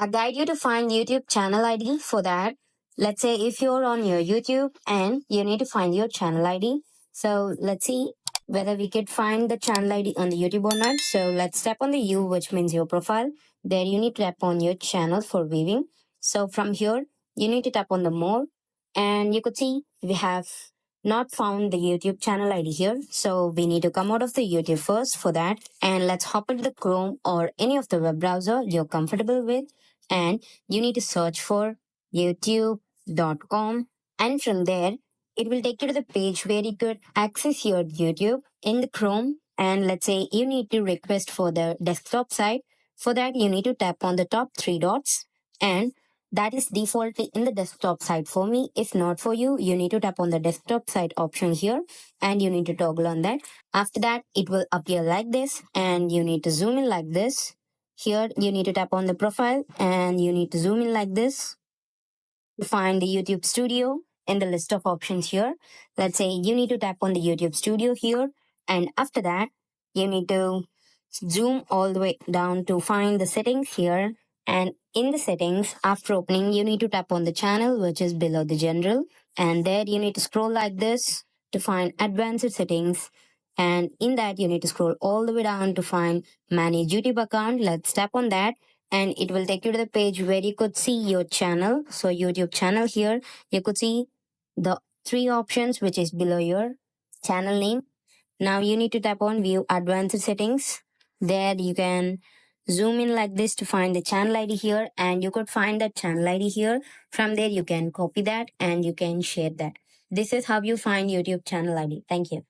I guide you to find YouTube channel ID. For that, let's say if you're on your YouTube and you need to find your channel ID. So let's see whether we could find the channel ID on the YouTube or not. So let's tap on the U, which means your profile. There you need to tap on your channel for viewing. So from here, you need to tap on the more, and you could see we have not found the YouTube channel ID here. So we need to come out of the YouTube first for that. And let's hop into the Chrome or any of the web browser you're comfortable with. And you need to search for youtube.com. And from there, it will take you to the page where you could access your YouTube in the Chrome. And let's say you need to request for the desktop site. For that, you need to tap on the top three dots, and that is defaultly in the desktop side for me. If not for you, you need to tap on the desktop side option here and you need to toggle on that. After that, it will appear like this and you need to zoom in like this. Here, you need to tap on the profile and you need to zoom in like this to find the YouTube studio in the list of options here. Let's say you need to tap on the YouTube studio here, and after that, you need to zoom all the way down to find the settings here. And in the settings, after opening, you need to tap on the channel, which is below the general. And there you need to scroll like this to find advanced settings. And in that, you need to scroll all the way down to find manage YouTube account. Let's tap on that and it will take you to the page where you could see your channel. So YouTube channel here, you could see the three options, which is below your channel name. Now you need to tap on view advanced settings. There you can zoom in like this to find the channel ID here, and you could find that channel ID here. From there you can copy that and you can share that. This is how you find YouTube channel ID. Thank you.